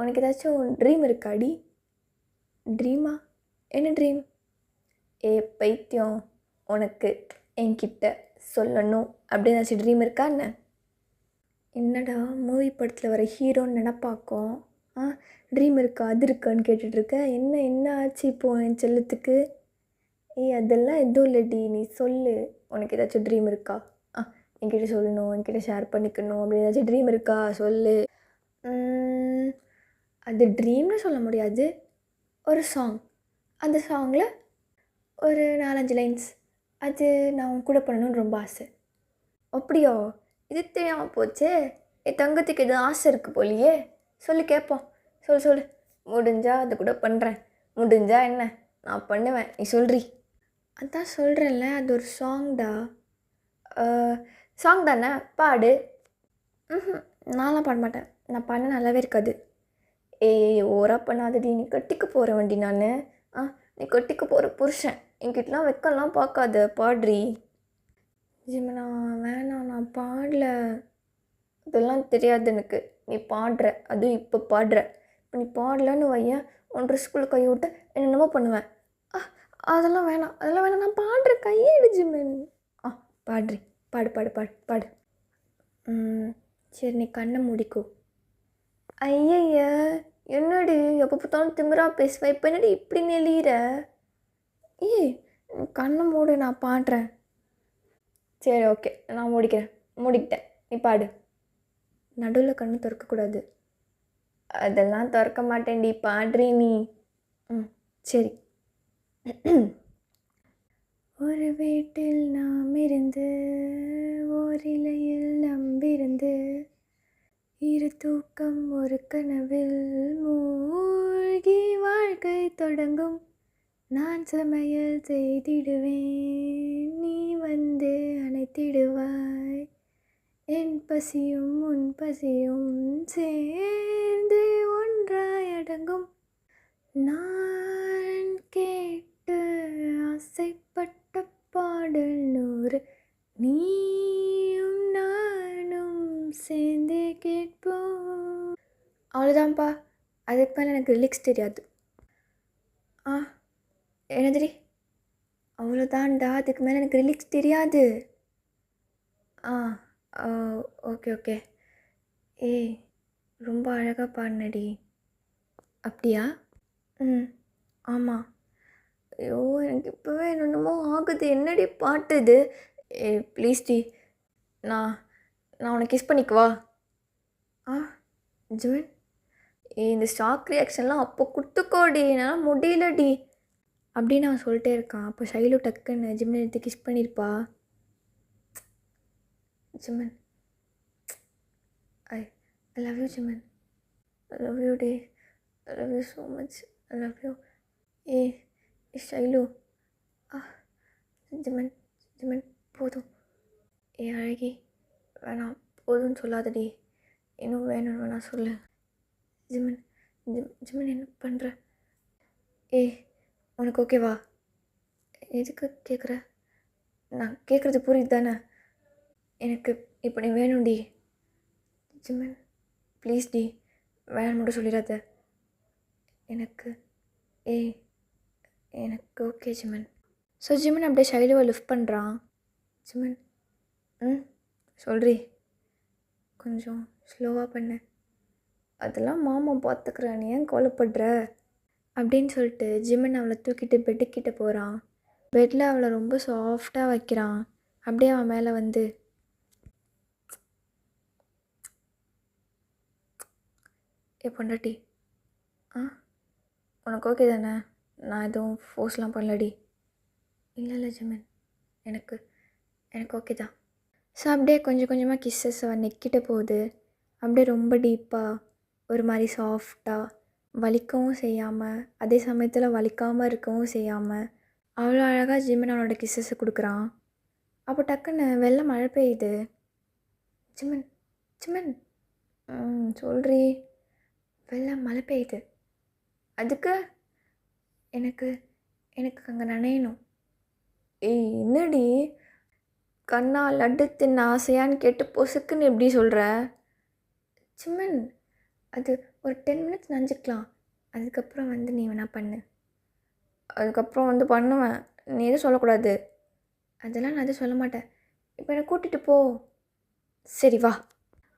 உனக்கு ஏதாச்சும் ட்ரீம் இருக்காடி? ட்ரீமா? என்ன ட்ரீம்? ஏ பைத்தியம், உனக்கு என்கிட்ட சொல்லணும் அப்படின்னு ஏதாச்சும் ட்ரீம் இருக்கா என்ன? என்னடா மூவி படத்தில் வர ஹீரோன்னு நினப்பாக்கும். ட்ரீம் இருக்கா அது இருக்கான்னு கேட்டுட்ருக்க. என்ன என்ன ஆச்சு இப்போது என் செல்லத்துக்கு? அதெல்லாம் எதுவும் இல்லடி, நீ சொல்லு. உனக்கு ஏதாச்சும் ட்ரீம் இருக்கா? என்கிட்ட சொல்லணும், என்கிட்ட ஷேர் பண்ணிக்கணும் அப்படி ஏதாச்சும் ட்ரீம் இருக்கா? சொல்லு. அது ட்ரீம்னு சொல்ல முடியாது, ஒரு சாங். அந்த சாங்கில் ஒரு 4-5 லைன்ஸ், அது நான் உன் கூட பண்ணணுன்னு ரொம்ப ஆசை. அப்படியா? இது தெரியாமல் போச்சே. என் தங்கத்துக்கு எதுவும் ஆசை இருக்குது போலியே. சொல்லு கேட்போம். சொல்லு சொல்லு. முடிஞ்சால் அது கூட பண்ணுறேன், முடிஞ்சா என்ன நான் பண்ணுவேன், நீ சொல்றி. அதான் சொல்கிறேன்ல, அது ஒரு சாங்டா. சாங் தானே, பாடு. நான்லாம் பாட மாட்டேன், நான் பாடினா நல்லாவே இருக்காது. ஓரா பண்ணாதடி, நீ கட்டிக்க போகிற வண்டி நான். நீ கட்டிக்க போகிற புருஷன், என்கிட்டலாம் வெக்கலாம் பார்க்காத, பாடுறி. ஜிமனா வேணாம், நான் பாடல. இதெல்லாம் தெரியாது எனக்கு. நீ பாடுற, அதுவும் இப்போ பாடுற. இப்போ நீ பாடலன்னு வையன், உன் ட்ரெஸ்க்குள்ளே கை விட்டு என்னென்னமோ பண்ணுவேன். அதெல்லாம் வேணாம், அதெல்லாம் வேணாம், நான் பாடுறேன், கையெடு ஜிமன். பாடுறி, பாடு பாடு பாடு பாடு. சரி, நீ கண்ணை மூடிக்கோ. ஐயய்ய, என்னடி எப்போ பார்த்தாலும் திமிரா பேசுவேன், இப்போ என்னடி இப்படி நெளிகிற? கண்ணை மூடு, நான் பாடுறேன். சரி ஓகே, நான் மூடிக்கிட்டேன், நீ பாடு. நடுவில் கண்ணு திறக்கக்கூடாது. அதெல்லாம் திறக்க மாட்டேன்டி, பாடுறி நீ. சரி. ஒரு வீட்டில் நாம் இருந்து, ஓரிலையில் நம்பிருந்து, இரு தூக்கம் ஒரு கனவில் மூழ்கி வாழ்க்கை தொடங்கும். நான் சமையல் செய்திடுவேன், நீ வந்து அணைத்திடுவாய். என் பசியும் உன் பசியும் சேர்ந்து ஒன்றாய் அடங்கும். நான் கேட்டு ஆசைப்பட்ட பாடல் 100, நீயும் நானும் சேர்ந்து கேட்போம். அவ்வளோதான்ப்பா, அதுக்கு மேலே எனக்கு லிரிக்ஸ் தெரியாது. என்னதுடி? அவ்வளோதான்டா, அதுக்கு மேலே எனக்கு லிரிக்ஸ் தெரியாது. Okay okay. ரொம்ப அழகாக பாடினடி. அப்படியா? ஆமாம். ஐயோ, எனக்கு இப்போவே என்னென்னமோ ஆகுது. என்னடி பாட்டு இது? ப்ளீஸ் டி, நான் உன்னை கிஸ் பண்ணிக்குவா? ஜிமன், இந்த ஷாக் ரியாக்ஷன்லாம் அப்போ கொடுத்துக்கோடி, என்னால் முடியலடி அப்படின்னு அவன் சொல்லிட்டே இருக்கான். அப்போ ஷைலு டக்குன்னு ஜிம்மன் எடுத்து கிஸ் பண்ணியிருப்பா. Jimin, I love you Jimin. I love you டே. I love you so much. I love you. Shailu. Jimin போதும். அழகி, வேணாம், போதும்னு சொல்லாதடி. இன்னும் வேணும்னு வேணா சொல்லு. ஜிமன் என்ன பண்ணுற? உனக்கு ஓகேவா? எதுக்கு கேட்குற? நான் கேட்குறது புரியுது தானே? எனக்கு இப்போ நீ வேணும்டி. ஜிமன் ப்ளீஸ் டி, வேணான்னு மட்டும் சொல்லிடாத. எனக்கு எனக்கு ஓகே ஜிமன். ஸோ ஜிமன் அப்படியே ஷைலுவை லிஃப்ட் பண்ணுறான். ஜிமன் சொல்றி, கொஞ்சம் ஸ்லோவாக பண்ணு. அதெல்லாம் மாமா பார்த்துக்கிறேன், நீ ஏன் கவலைப்படுற அப்படின்னு சொல்லிட்டு ஜிமன் அவளை தூக்கிட்டு பெட்டுக்கிட்ட போகிறான். பெட்டில் அவளை ரொம்ப சாஃப்டாக வைக்கிறான். அப்படியே அவன் மேலே வந்து பொண்டாட்டி, உனக்கு ஓகே தானே? நான் எதுவும் ஃபோர்ஸ்லாம் பண்ணலடி. இல்லை ஜிமன், எனக்கு ஓகே தான். ஸோ அப்படியே கொஞ்சம் கொஞ்சமாக கிஸ்ஸஸ் அவன் நெக்கிட்ட போகுது. அப்படியே ரொம்ப டீப்பாக, ஒரு மாதிரி சாஃப்டாக, வலிக்கவும் செய்யாமல், அதே சமயத்தில் வலிக்காமல் இருக்கவும் செய்யாமல் அவ்வளோ அழகாக ஜிமன் அவனோட கிஸ்ஸஸை கொடுக்குறான். அப்போ டக்குன்னு வெளில மழை பெய்யுது. ஜிமன் ஜிமன் சொல்றி. வெளில மழை பெய்யுது. அதுக்கு எனக்கு எனக்கு அங்கே நனையணும். ஏய் என்னடி கண்ணா லட்டு தின்ன ஆசையான்னு கேட்டு பொசுக்குன்னு எப்படி சொல்கிற? ஜிமன் அது ஒரு 10 மினிட்ஸ் நனைஞ்சிக்கலாம். அதுக்கப்புறம் நீ வேணா பண்ணு. அதுக்கப்புறம் பண்ணுவேன். நீ எதுவும் சொல்லக்கூடாது. அதெல்லாம் நான் எதுவும் சொல்ல மாட்டேன். இப்போ என்னை கூட்டிகிட்டு போ. சரி வா.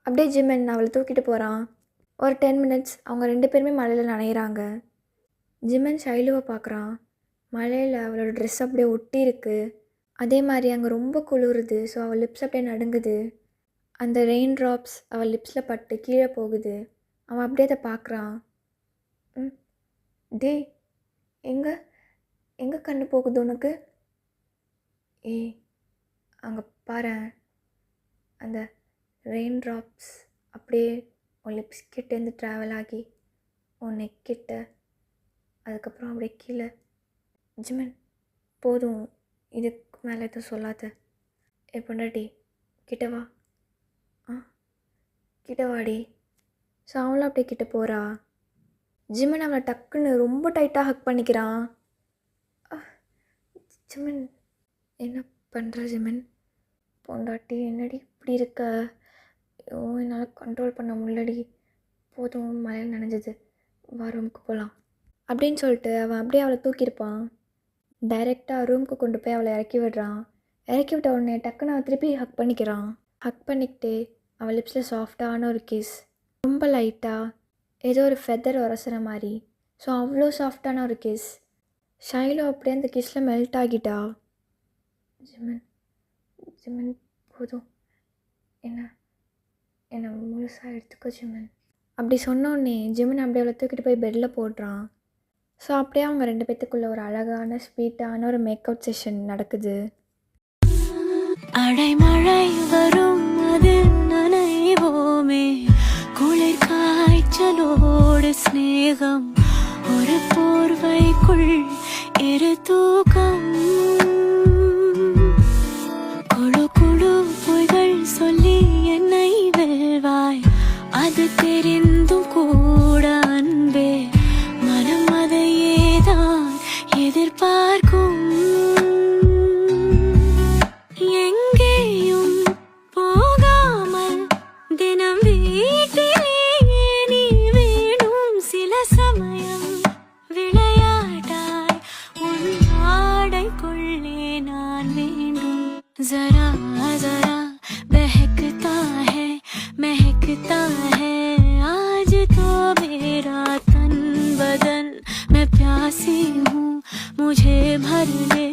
அப்படியே ஜிமன் அவளை தூக்கிட்டு போகிறான். ஒரு 10 மினிட்ஸ் அவங்க 2 பேருமே மழையில் நனையிறாங்க. ஜிமன் ஷைலுவை பார்க்குறான். மழையில் அவளோட ட்ரெஸ் அப்படியே ஒட்டி இருக்குது. அதே மாதிரி அங்கே ரொம்ப குளிருது. ஸோ அவள் லிப்ஸ் அப்படியே நடுங்குது. அந்த ரெயின் ட்ராப்ஸ் அவள் லிப்ஸில் பட்டு கீழே போகுது. அவன் அப்படியே அதை பார்க்குறான். டே எங்கே எங்கே கண்ணு போகுது உனக்கு? ஏய் அங்கே பாரேன். அந்த ரெயின் ட்ராப்ஸ் அப்படியே உன் லிப்ஸ் கிட்டேருந்து ட்ராவல் ஆகி உன் நெக் கிட்ட, அதுக்கப்புறம் அப்படியே கீழே. ஜிமன் போதும், இதுக்கு மேலே எதுவும் சொல்லாத. பொண்டாட்டி கிட்ட வா. கிட்ட வாடி. ஸோ அவளும் அப்படியே கிட்ட போகிறா. ஜிமன் அவளை டக்குன்னு ரொம்ப டைட்டாக ஹக் பண்ணிக்கிறான். ஜிமன் என்ன பண்ணுற ஜிமன்? பொண்டாட்டி என்னடி இப்படி இருக்க? என்னால் கண்ட்ரோல் பண்ண முடியலடி. போதும், மழையில் நனைஞ்சது, வா ரூமுக்கு போகலாம் அப்படின்னு சொல்லிட்டு அவன் அப்படியே அவளை தூக்கியிருப்பான். டைரெக்டாக ரூமுக்கு கொண்டு போய் அவளை இறக்கி விடுறான். இறக்கி விட்ட உடனே டக்குன்னு அவன் திருப்பி ஹக் பண்ணிக்கிறான். ஹக் பண்ணிக்கிட்டே அவள் லிப்ஸில் சாஃப்டான ஒரு கிஸ், ரொம்ப லைட்டாக ஏதோ ஒரு ஃபெதர் உரசுற மாதிரி. ஸோ அவ்வளோ சாஃப்டான ஒரு கிஸ். ஷைலோ அப்படியே அந்த கிஸ்ஸில் மெல்ட் ஆகிட்டா. ஜிமன் ஜிமன் போதும், என்னை முழுசாக எடுத்துக்கோ ஜிமன் அப்படி சொன்னோடனே ஜிமன் அப்படியே அவளை தூக்கிட்டு போய் பெட்டில் போடுறான். ஸோ அப்படியே அவங்க 2 பேத்துக்குள்ளே ஒரு அழகான ஸ்வீட்டான ஒரு மேக் அவுட் செஷன் நடக்குது. அடைமழை வரும் அது நனைவோமே, குளிர் காய்ச்சலோடு ஸ்நேகம், ஒரு போர்வைக்குள் இரு தூக்கம், குழு குழு பொய்கள் சொல்லி என்னை வெல்வாய், அது தெரிந்தும் கூட அன்பே மனம் அதையேதான் எதிர்பார்க்கும். எங்கேயும் போகாமல் தினம் வீட்டிலேயே நீ வேணும். சில சமயம் விளையாட்டாய் உன் ஆடைக்குள்ளே நான் வேண்டும். ஜரா ஜரா बहकता है महकता है आज तो मेरा तन बदन, मैं प्यासी हूँ मुझे भर ले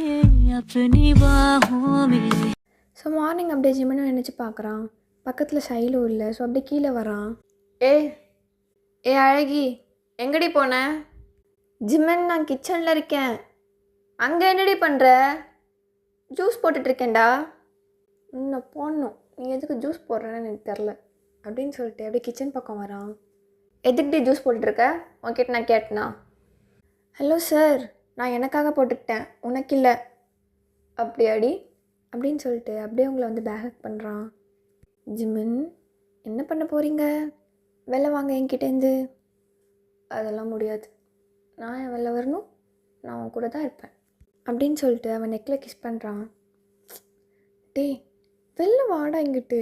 अपनी बाहों में. ஸோ மார்னிங் அப்படியே ஜிமனும் நினச்சி பார்க்குறான். பக்கத்தில் ஷைலு இல்லை. ஸோ அப்படியே கீழே வரான். ஏ அழகி, எங்கடி போன? ஜிமன் நான் கிச்சனில் இருக்கேன். அங்கே என்னடி பண்ணுற? ஜூஸ் போட்டுட்ருக்கேன்டா. நான் போடணும், நீ எதுக்கு ஜூஸ் போடுறேன்னு எனக்கு தெரில அப்படின்னு சொல்லிட்டு அப்படியே கிச்சன் பக்கம் வரான். எதுக்கிட்டே ஜூஸ் போட்டுட்ருக்க? உன்கிட்ட நான் கேட்டேனா? ஹலோ சார், நான் எனக்காக போட்டுக்கிட்டேன், உனக்கு இல்லை. அப்படியாடி அப்படின்னு சொல்லிட்டு அப்படியே உங்களை பேக் பண்ணுறான். ஜிமன் என்ன பண்ண போகிறீங்க? வெளில வாங்க என்கிட்டேருந்து. அதெல்லாம் முடியாது, நான் என் வெளில வரணும், நான் உன் கூட தான் இருப்பேன் அப்படின்னு சொல்லிட்டு அவன் நெக்கில் கிஸ் பண்ணுறான். டே வெளில வாடா இங்கிட்டு.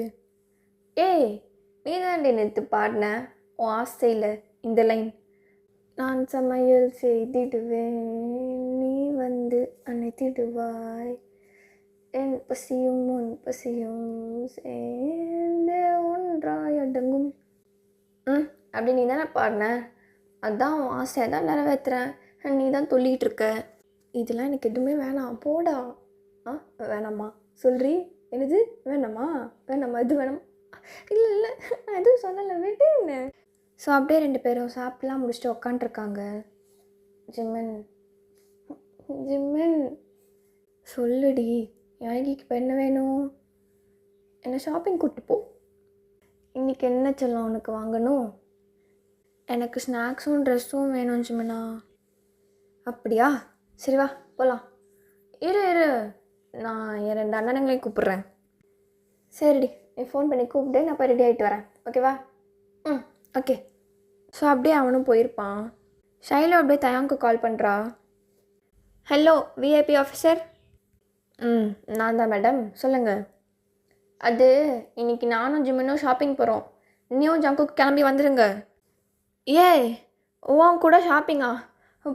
நீ தாண்டி நேற்று பாடின உன் ஆசையில் இந்த லைன். நான் சமையல் செய்திடுவேன், நீ அணைத்திடுவாய், என் பசியும் உன் பசியும் சேர்ந்து ஒன்றாய் அடங்கும். அப்படி நீ தானே பாடின, அதான் உன் ஆசையை தான் நிறைவேற்றுறேன், நீ தான் சொல்லிகிட்டு இருக்க. இதெல்லாம் எனக்கு எதுவுமே வேணாம், போடா. வேணாம்மா சொல்றி? என்னது வேணாமா? இது வேணாமா? இல்லை நான் எதுவும் சொல்லலை, விட்டுன்னு. ஸோ அப்படியே 2 பேரும் சாப்பிட்லாம் முடிச்சுட்டு உக்காண்ட்ருக்காங்க. ஜிம்மன் சொல்லுடி, யாகிக்கு இப்போ என்ன வேணும்? என்னை ஷாப்பிங் கூப்பிட்டு போ. இன்றைக்கி என்ன சொல்லும் உனக்கு வாங்கணும்? எனக்கு ஸ்நாக்ஸும் ட்ரெஸ்ஸும் வேணும் ஜிம்மனா. அப்படியா, சரி வா போகலாம். இரு நான் என் 2 அண்ணனுங்களையும் கூப்பிட்றேன். சரிடி, நீ ஃபோன் பண்ணி கூப்பிட்டு நான் போய் ரெடி ஆகிட்டு வரேன், ஓகேவா? ம், ஓகே. ஸோ அப்படியே அவனும் போயிருப்பான். ஷைலு அப்படியே தயாங்க்கு கால் பண்ணுறா. Hello VIP officer. நான் தான் மேடம், சொல்லுங்கள். அது இன்னைக்கு நானும் ஜிம்மினும் ஷாப்பிங் போகிறோம். நீயும் ஜங்குக்கு கிளம்பி வந்துடுங்க. ஏய், உன் கூட ஷாப்பிங்கா?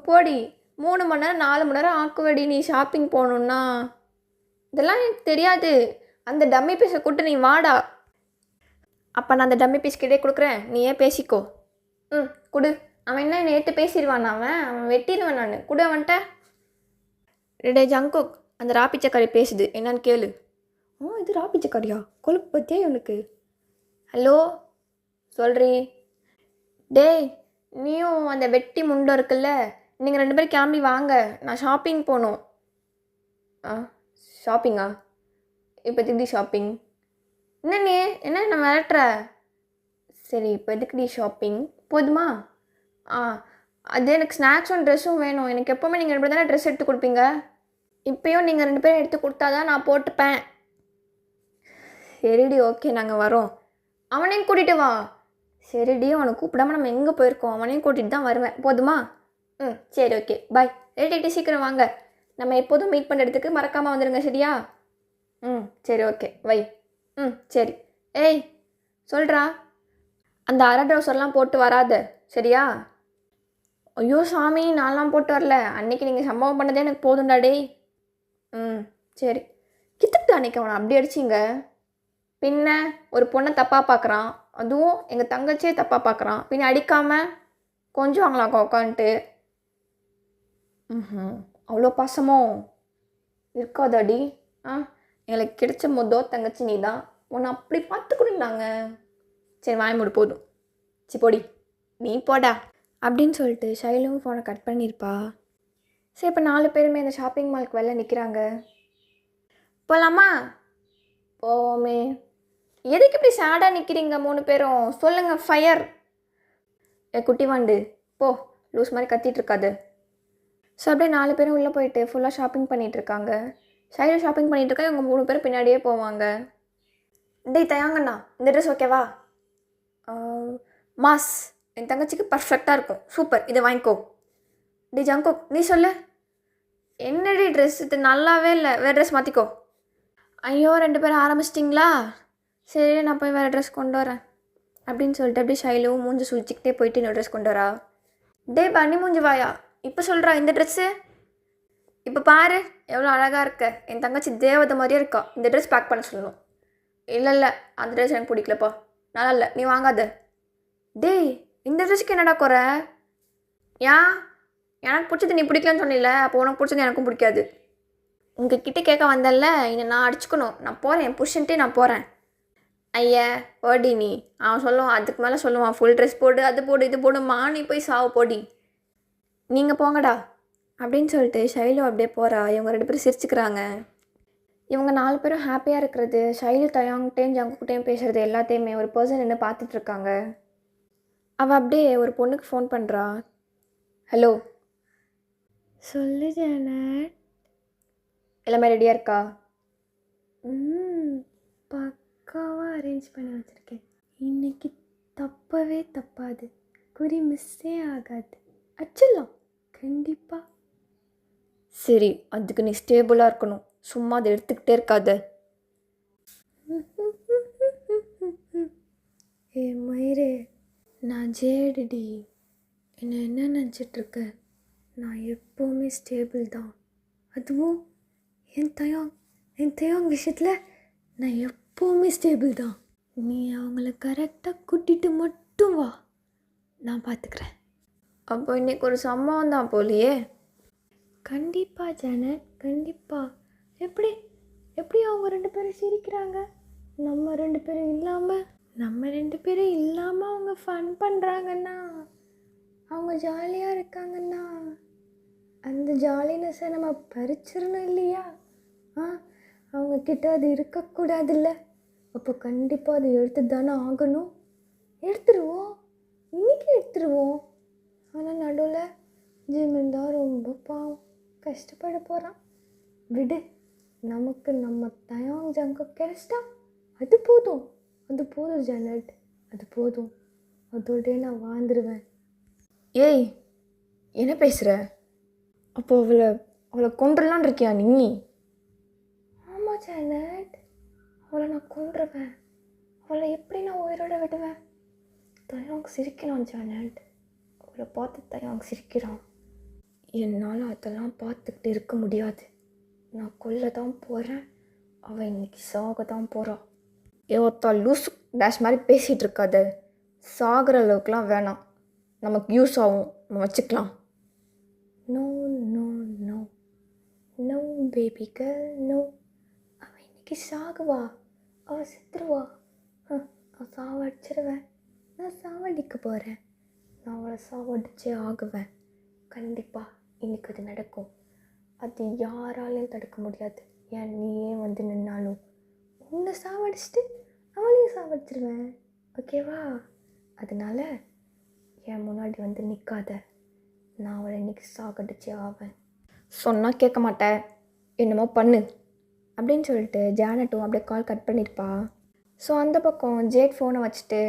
போடி, 3 மணி நேரம் 4 மணி நேரம் ஆக்குவடி நீ ஷாப்பிங் போகணுன்னா. இதெல்லாம் எனக்கு தெரியாது. அந்த டம்மி பீஸை கூட்டு நீ வாடா. அப்போ நான் அந்த டம்மி பீஸ் கிட்டே கொடுக்குறேன், நீ ஏன் பேசிக்கோ. கொடு. அவன் என்ன நேற்று பேசிடுவான், அவன் வெட்டிடுவேன் நான். கொடு அவன்கிட்ட. டே ஜங்குக், அந்த ராப்பிச்சக்காரி பேசுது, என்னன்னு கேளு. இது ராப்பிச்சக்காரியா? கொழுப்பு பற்றியே இவனுக்கு. ஹலோ, சொல்கிறீ. டேய், நீயும் அந்த வெட்டி முண்டை இருக்குல்ல, நீங்கள் 2 பேரும் கிளம்பி வாங்க, நான் ஷாப்பிங் போகணும். ஷாப்பிங்கா? இப்போ திடீ ஷாப்பிங்? என்ன நீ என்ன நான் மிரட்டுற? சரி, இப்போ எதுக்குடி ஷாப்பிங்? போதுமா? அது எனக்கு ஸ்நாக்ஸும் ட்ரெஸ்ஸும் வேணும். எனக்கு எப்போவுமே நீங்கள் 2 பேர் தானே ட்ரெஸ் எடுத்து கொடுப்பீங்க. இப்போயும் நீங்கள் 2 பேரும் எடுத்து கொடுத்தா தான் நான் போட்டுப்பேன். சரிடி, ஓகே, நாங்கள் வரோம். அவனையும் கூட்டிகிட்டு வா. சரிடி, அவனை கூப்பிடாம நம்ம எங்கே போயிருக்கோம்? அவனையும் கூட்டிகிட்டு தான் வருவேன், போதுமா? சரி, ஓகே, பாய். ரெடி, சீக்கிரம் வாங்க. நம்ம எப்போதும் மீட் பண்ணுற இடத்துக்கு மறக்காமல் வந்துடுங்க, சரியா? சரி, ஓகே, வை. சரி. ஏய், சொல்கிறா, அந்த அரை ட்ரௌசர்லாம் போட்டு வராத, சரியா? ஐயோ சாமி, நான்லாம் போட்டு வரல. அன்றைக்கி நீங்கள் சம்பவம் பண்ணதே எனக்கு போதும்டா டேய். சரி. கித்துக்கிட்டு அன்றைக்கி அவனை அப்படி அடிச்சிங்க. பின்ன ஒரு பொண்ணை தப்பாக பார்க்குறான், அதுவும் எங்கள் தங்கச்சியே தப்பாக பார்க்குறான். பின்ன அடிக்காமல் கொஞ்சம் வாங்கலாம் உட்காந்துட்டு. அவ்வளோ பாசமோ இருக்காதாடி? எங்களுக்கு கிடைச்ச தங்கச்சி நீ தான். உன்னை அப்படி பார்த்துக்கணுன்னாங்க. சரி, வாய் மூடு, போதும். சரி போடி, நீ போடா அப்படின்னு சொல்லிட்டு ஷைலும் ஃபோனை கட் பண்ணியிருப்பா. சரி, இப்போ 4 பேருமே இந்த ஷாப்பிங் மாலுக்கு வெளில நிற்கிறாங்க. போகலாமா? போவோமே. எதுக்கு இப்படி சேடாக நிற்கிறீங்க 3 பேரும்? சொல்லுங்கள், ஃபயர். குட்டி வாண்டு, போ, லூஸ் மாதிரி கத்திட்டு இருக்காது. ஸோ அப்படியே 4 பேரும் உள்ளே போயிட்டு ஃபுல்லாக ஷாப்பிங் பண்ணிகிட்ருக்காங்க. ஷைலும் ஷாப்பிங் பண்ணிகிட்ருக்கா, இவங்க 3 பேரும் பின்னாடியே போவாங்க. டேய் தயாங்கண்ணா, இந்த ட்ரெஸ் ஓகேவா? மாஸ், என் தங்கச்சிக்கு பர்ஃபெக்டாக இருக்கும், சூப்பர், இதை வாங்கிக்கோ. டே ஜங்கோ, நீ சொல்லு. என்னடி ட்ரெஸ் இது? நல்லாவே இல்லை, வேறு ட்ரெஸ் மாற்றிக்கோ. ஐயோ, 2 பேரும் ஆரம்பிச்சிட்டிங்களா? சரி, நான் போய் வேறு ட்ரெஸ் கொண்டு வரேன் அப்படின்னு சொல்லிட்டு அப்படியே ஷைலும் மூஞ்சி சுழிச்சிக்கிட்டே போயிட்டு இன்னொரு ட்ரெஸ் கொண்டு வரா. டே பண்ணி மூஞ்சி வாயா, இப்போ சொல்கிறா இந்த ட்ரெஸ்ஸு. இப்போ பாரு எவ்வளோ அழகாக இருக்க, என் தங்கச்சி தேவதை மாதிரியே இருக்கா. இந்த ட்ரெஸ் பேக் பண்ண சொல்லணும். இல்லை, அந்த ட்ரெஸ் எனக்கு பிடிக்கலப்பா, நல்லா இல்லை, நீ வாங்காத. டேய், இந்த ட்ரெஸ்ஸுக்கு என்னடா குறை? ஏன் எனக்கு பிடிச்சது நீ பிடிக்கலன்னு சொன்னில்ல, அப்போ உனக்கு பிடிச்சது எனக்கும் பிடிக்காது. உங்ககிட்ட கேட்க வந்தேன்ல, இன்னை நான் அடிச்சுக்கணும். நான் போகிறேன், என் புருஷன்ட்டே நான் போகிறேன். ஐயா போடி நீ. அவன் சொல்லுவான், அதுக்கு மேலே சொல்லுவான், ஃபுல் ட்ரெஸ் போடு, அது போடு, இது போடுமா, நீ போய் சாவு போடி. நீங்கள் போங்கடா அப்படின்னு சொல்லிட்டு ஷைலு அப்படியே போகிறா. இவங்க 2 பேரும் சிரிச்சுக்கிறாங்க. இவங்க 4 பேரும் ஹாப்பியாக இருக்கிறது, ஷைலு தயாங்கிட்டையும் ஜங்குக்கிட்டையும் பேசுகிறது எல்லாத்தையுமே ஒரு பர்சன் என்ன பார்த்துட்ருக்காங்க. அவள் அப்படியே ஒரு பொண்ணுக்கு ஃபோன் பண்ணுறா. ஹலோ, சொல்லு ஜானட். எல்லாமே ரெடியாக இருக்கா? பக்காவாக அரேஞ்ச் பண்ணி வச்சுருக்கேன். இன்னைக்கு தப்பவே தப்பாது, குறி மிஸ்ஸே ஆகாது, அச்சிடலாம் கண்டிப்பாக. சரி, அதுக்கு நீ ஸ்டேபிளாக இருக்கணும், சும்மா அதை எடுத்துக்கிட்டே இருக்காத. ஏ மயிரே, நான் ஜேடுடி, என்ன நினச்சிட்ருக்க? நான் எப்போவுமே ஸ்டேபிள் தான். அதுவும் என் தயாங் விஷயத்தில் நான் எப்போவுமே ஸ்டேபிள் தான். நீ அவங்கள கரெக்டாக கூட்டிகிட்டு மட்டும் வா, நான் பார்த்துக்கிறேன். அப்போ இன்றைக்கி ஒரு சம்பவம் தான் போலியே. கண்டிப்பாக ஜானட், கண்டிப்பாக. எப்படி அவங்க 2 பேரும் சிரிக்கிறாங்க? நம்ம 2 பேரும் இல்லாமல் அவங்க ஃபன் பண்ணுறாங்கன்னா, அவங்க ஜாலியாக இருக்காங்கன்னா, அந்த ஜாலினஸை நம்ம பறிச்சிடணும் இல்லையா? அவங்கக்கிட்ட அது இருக்கக்கூடாதுல்ல. அப்போ கண்டிப்பாக அதை எடுத்து தானே ஆகணும். எடுத்துருவோம், இன்றைக்கி எடுத்துருவோம். ஆனால் நடுவில் ஜிமின் தான் ரொம்ப பாவம், கஷ்டப்பட போகிறான். விடு, நமக்கு நம்ம தயாங் ஜங்க கிடைச்சிட்டா அது போதும், அது போதும் ஜானட், அது போதும். அதோடய நான் வாழ்ந்துருவேன். ஏய், என்ன பேசுகிற? அப்போ அவளை கொண்டுடலான் இருக்கியா நீ? ஆமாம் ஜானட், அவளை நான் கொண்டுருவேன். அவளை எப்படி நான் உயிரோட விடுவேன்? தயாங் சிரிக்கிறான் ஜானட், அவளை பார்த்து தயாங் சிரிக்கிறான். என்னால் அதெல்லாம் பார்த்துக்கிட்டு இருக்க முடியாது. நான் கொல்ல தான் போகிறேன், அவள் இன்னைக்கு சாக தான் போகிறாள். ஒத்தா லூஸ் டேஷ் மாதிரி பேசிகிட்டு இருக்காத. சாகிற அளவுக்குலாம் வேணாம், நமக்கு யூஸ் ஆகும், நம்ம வச்சுக்கலாம். No no no no baby girl no. அவள் இன்னைக்கு சாகுவா, அவள் செத்துருவா. நான் சாவடிச்சிருவேன், நான் சாவடிக்க போகிறேன். நான் அவளை சாவடிச்சே ஆகுவேன். கண்டிப்பாக இன்னைக்கு அது நடக்கும். அது யாராலையும் தடுக்க முடியாது. ஏன் நீயே வந்து நின்னாலும் உன்னை சாவடிச்சிட்டு அவளையும் சாவடிச்சிருவேன். ஓகேவா? அதனால் என் முன்னாடி வந்து நிற்காத. நான் அவளை இன்னைக்கு சாகடிச்சே ஆவேன். சொன்னால் கேட்க மாட்டேன், என்னமோ பண்ணு அப்படின்னு சொல்லிட்டு ஜானட்டும் அப்படியே கால் கட் பண்ணியிருப்பா. ஸோ அந்த பக்கம் ஜேட் ஃபோனை வச்சுட்டு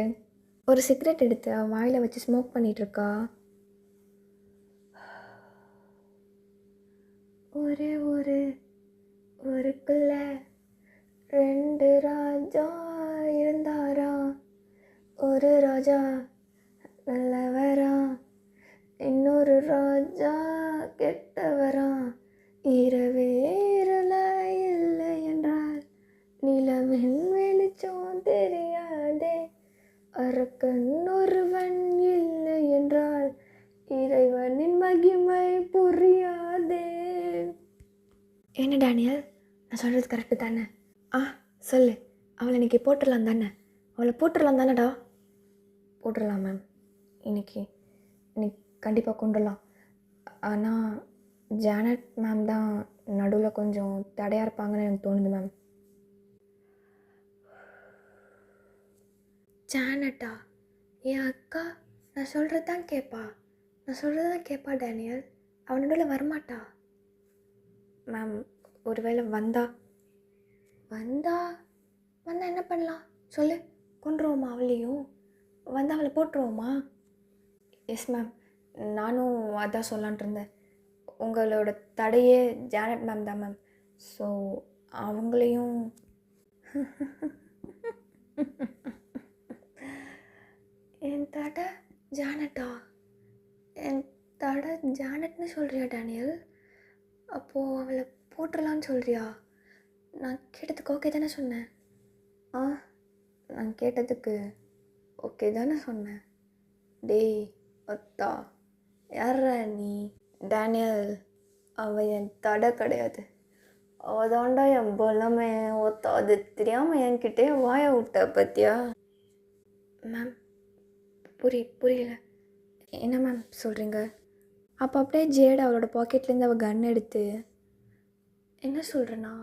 ஒரு சிகரெட் எடுத்து அவன் வாயில் வச்சு ஸ்மோக் பண்ணிகிட்ருக்கா. ஒரே ஊருக்குள்ள 2 ராஜா இருந்தாரா. ஒரு ராஜா நல்லவரா, இன்னொரு ராஜா கெட்டவரா. இரவேறல இல்லை என்றால் நிலவின் வெளிச்சம் தெரியாதே. அரக்கன் ஒருவன் இல்லை என்றால் இறைவனின் மகிமை புரியாதே. என்ன டேனியல், நான் சொல்கிறது கரெக்டு தானே? சொல்லு. அவளை இன்றைக்கி போட்டுடலாம் தானே? அவளை போட்டுடலாம் தானேடா? போட்டுடலாம் மேம். இன்னைக்கு கண்டிப்பாக கொண்டுடலாம். ஆனால் ஜானட் மேம் தான் நடுவில் கொஞ்சம் தடையாக இருப்பாங்கன்னு எனக்கு தோணுது மேம். ஜானட்டா? என் அக்கா நான் சொல்கிறது தான் கேட்பா, நான் சொல்கிறது தான் கேட்பா டேனியல். அவன் நடுவில் வரமாட்டா மேம். ஒருவேளை வந்தா என்ன பண்ணலாம் சொல்லு? கொண்டுருவோமா அவளையும்? வந்து அவளை போட்டுருவோமா? எஸ் மேம், நானும் அதான் சொல்லான்ட்டு இருந்தேன். உங்களோட தடையே ஜானட் மேம் தான் மேம். ஸோ அவங்களையும் என் தடை ஜானட்டா? என் தடை ஜானட்னு சொல்கிறியா டேனியல்? அப்போது அவளை போட்டுடலான்னு சொல்கிறியா? நான் கேட்டதுக்கு ஓகே தானே சொன்னேன்? நான் கேட்டதுக்கு ஓகே தானே சொன்னேன். டேய் அத்தா, யாரா நீ? டேனியல், அவள் என் தடை கிடையாது, அவள் தாண்டா என் பலமே. ஒத்தா, அது தெரியாமல் என்கிட்டே வாய விட்ட பத்தியா? மேம் புரியல. என்ன மேம் சொல்கிறீங்க? அப்போ அப்படியே ஜேட் அவளோட பாக்கெட்லேருந்து அவள் கன் எடுத்து என்ன சொல்கிறேன்னா,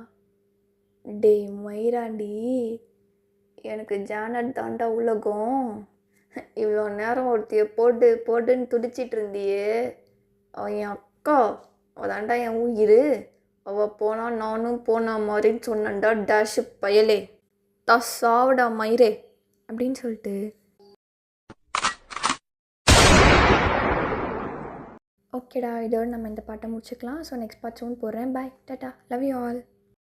டேய் மயிராண்டி, எனக்கு ஜானட் தாண்டா உலகம். இவ்வளோ நேரம் ஒருத்தியை போட்டுன்னு துடிச்சிட்டு இருந்தியே, அவள் என் அக்கா, அவள் தாண்டா என் உயிர். அவள் போனால் நானும் போனா மாதிரின்னு சொன்னேன்டா டேஷு பயலே. சாவடா மயிரே அப்படின்னு சொல்லிட்டு ஓகேடா, இதோடு நம்ம இந்த பாட்டை முடிச்சுக்கலாம். ஸோ நெக்ஸ்ட் பார்ட் சூன் போடுறேன். பாய், டாட்டா, லவ் யூ ஆல்.